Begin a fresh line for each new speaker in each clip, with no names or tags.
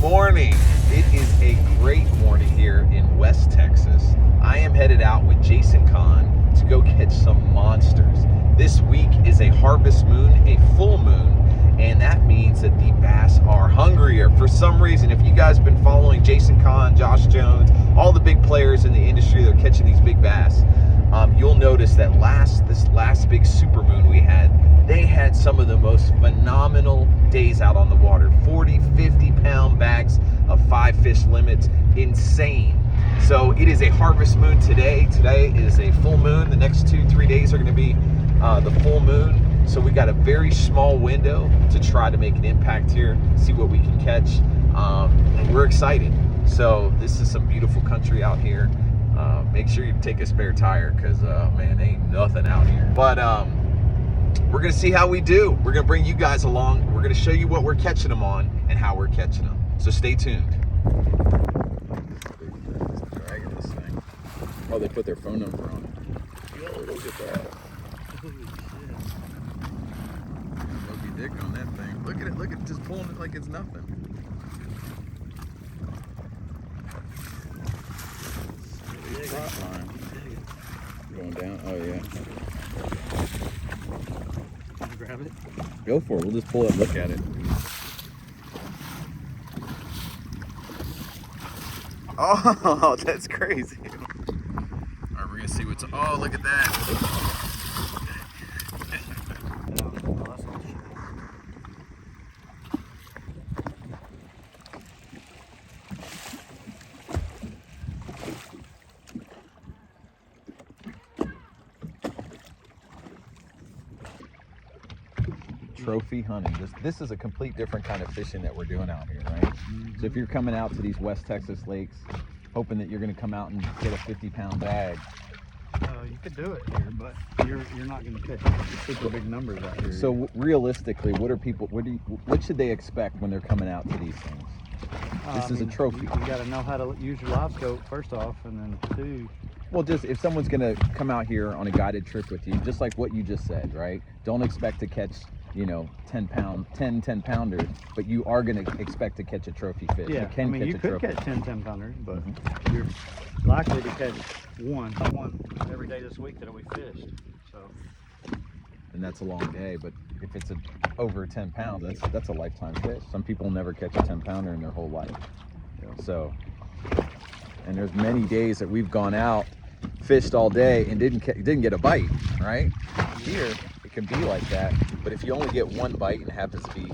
morning. It is a great morning here in West Texas. I am headed out with Jason Kahn to go catch some monsters. This week is a harvest moon, a full moon, and that means that the bass are hungrier. For some reason, if you guys have been following Jason Kahn, Josh Jones, all the big players in the industry that are catching these big bass, you'll notice that this last big super moon we had, they had some of the most phenomenal days out on the water. 40, 50 pound bags of 5 fish limits. Insane. So it is a harvest moon today. Today is a full moon. The next 2-3 days are going to be the full moon. So we got a very small window to try to make an impact here, see what we can catch. And we're excited. So this is some beautiful country out here. Make sure you take a spare tire because, man, ain't nothing out here. But we're going to see how we do. We're going to bring you guys along. We're going to show you what we're catching them on and how we're catching them. So stay tuned. Dragging this thing. Oh, they put their phone number on it. Yo, look at that. Holy shit. Moby Dick on that thing. Look at it. Look at it. Just pulling it like it's nothing. Going down. Oh, yeah.
Can you grab it?
Go for it. We'll just pull it and look at it. Oh, that's crazy. All right, we're going to see what's... Oh, look at that. Trophy hunting. This is a complete different kind of fishing that we're doing out here, right? Mm-hmm. So if you're coming out to these West Texas lakes, hoping that you're going to come out and get a 50-pound bag.
You could do it here, but you're not going to catch super big numbers out here.
So realistically, what should they expect when they're coming out to these things? This is a trophy.
You got to know how to use your live scope first off, and then two.
Well, just if someone's going to come out here on a guided trip with you, just like what you just said, right? Don't expect to catch, 10 pounders, but you are going to expect to catch a trophy fish.
Yeah, you could catch 10 pounders, but you're likely to catch one every day this week that we fished. So,
and that's a long day, but if it's over 10 pounds, that's a lifetime fish. Some people never catch a 10 pounder in their whole life. Yeah. So, and there's many days that we've gone out, fished all day, and didn't get a bite, right? Here it can be like that, but if you only get one bite and it happens to be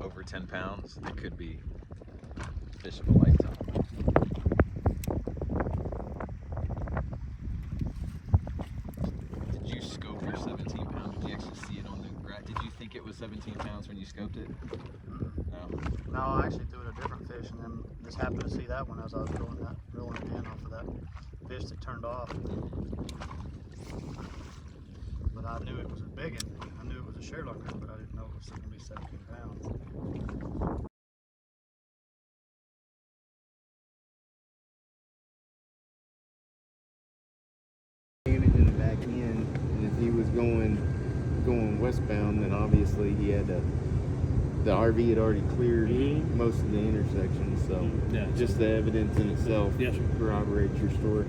over 10 pounds, it could be fish of a lifetime. Did you scope your 17 pounds? Did you actually see it on the graph? Did you think it was 17 pounds when you scoped it?
No, I actually threw it a different fish, and then just happened to see that one as I was reeling it in off of that fish that turned off. But I knew it was a big one. I knew it was a Sherlocker, but I didn't know it was going to be 17 pounds.
In the back end, and if he was going westbound, then obviously he had to. The RV had already cleared most of the intersection, so just the evidence in itself corroborates your story.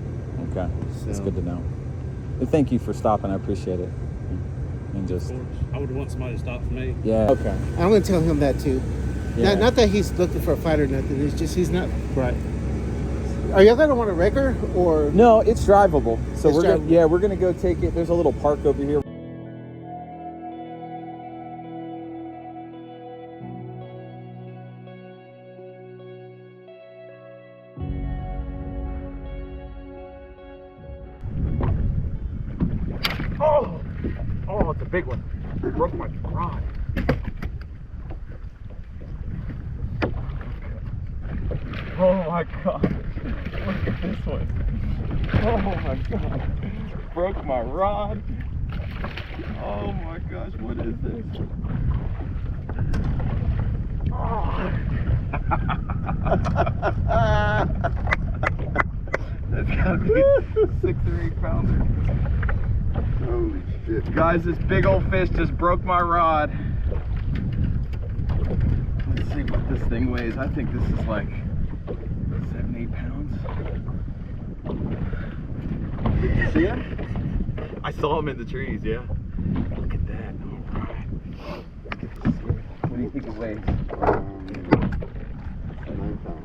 Okay, that's good to know. Well, thank you for stopping. I appreciate it. And just,
I would want somebody to stop for me.
Yeah. Okay.
I'm going to tell him that too.
Yeah.
Not that he's looking for a fight or nothing. It's just he's not.
Right.
Are y'all going to want a wrecker or?
No, it's drivable. So
It's drivable.
we're gonna go take it. There's a little park over here.
Oh, it's a big one. It broke my rod. Oh my god. Look at this one. Oh my god. Broke my rod. Oh my gosh, what is this? Oh. That's gotta be 6 or 8 pounder. Holy shit. Guys, this big old fish just broke my rod. Let's see see what this thing weighs. I think this is like 7, 8 pounds. Did you see him? I saw him in the trees, yeah. Look at that. All right. What do you think it weighs?
9 pounds.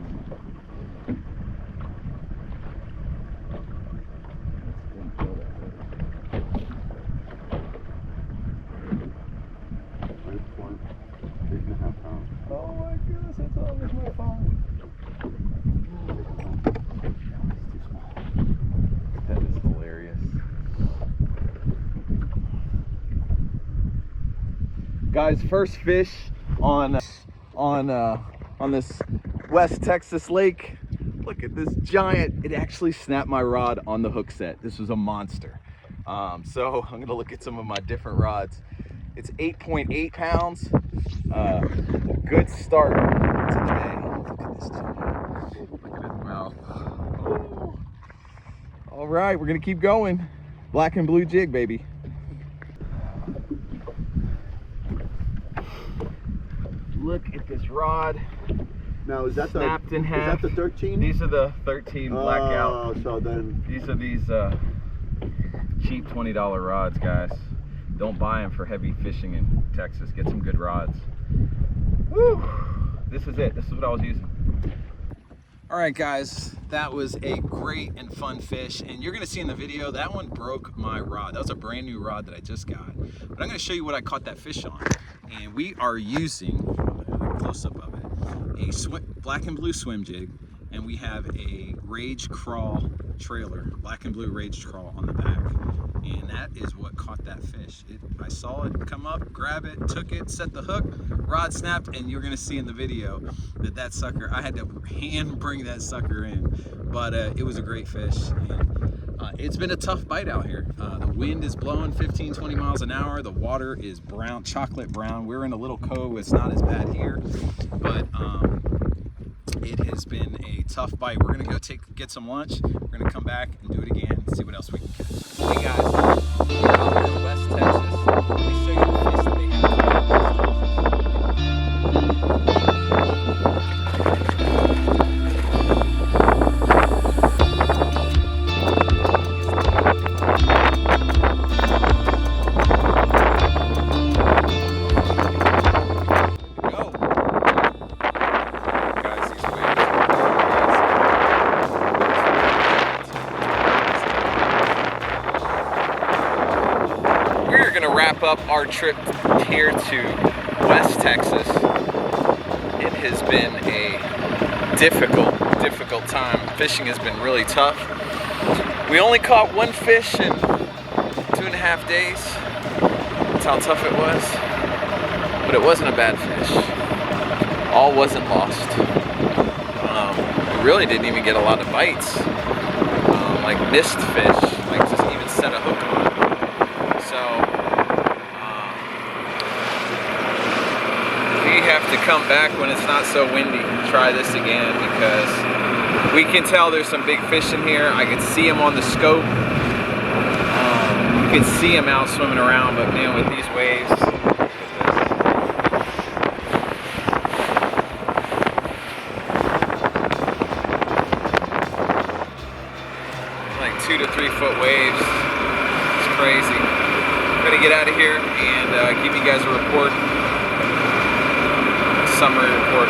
Oh my goodness, that's all with my phone. That is hilarious. Guys, first fish on this West Texas lake. Look at this giant. It actually snapped my rod on the hook set. This was a monster. So I'm gonna look at some of my different rods. It's 8.8 pounds. Good start to the day. Look at this giant. Look at his mouth. Oh. All right, we're gonna keep going. Black and blue jig, baby. Look at this rod.
Now is that
Snapped in half.
Is that the 13?
These are the 13 blackout.
Oh, so then
These are these cheap $20 rods, guys. Don't buy them for heavy fishing in Texas. Get some good rods. Woo! This is it. This is what I was using.
All right, guys, that was a great and fun fish, and you're gonna see in the video that one broke my rod. That was a brand new rod that I just got, but I'm gonna show you what I caught that fish on. And we are using a close-up of it, a black and blue swim jig, and we have a Rage Crawl trailer, black and blue Rage Crawl on the back, and that is what caught that fish. I saw it come up, grab it, took it, set the hook, rod snapped, and you're gonna see in the video that sucker, I had to hand bring that sucker in, but it was a great fish. And it's been a tough bite out here. The wind is blowing 15, 20 miles an hour. The water is brown, chocolate brown. We're in a little cove. It's not as bad here, but it has been a tough bite. We're gonna go get some lunch. We're gonna come back and do it again and see what else we can catch. Hey guys, we're out here in West Texas. Let me show you the fish that they have. Wrap up our trip here to West Texas. It has been a difficult time. Fishing has been really tough. We only caught one fish in 2.5 days. That's how tough it was. But it wasn't a bad fish. All wasn't lost. We really didn't even get a lot of bites. Like missed fish, like just even set a hook on. So we have to come back when it's not so windy and try this again, because we can tell there's some big fish in here. I can see them on the scope. You can see them out swimming around, but man, with these waves, like 2 to 3 foot waves. It's crazy. I'm gonna get out of here and give you guys a report. Summary report.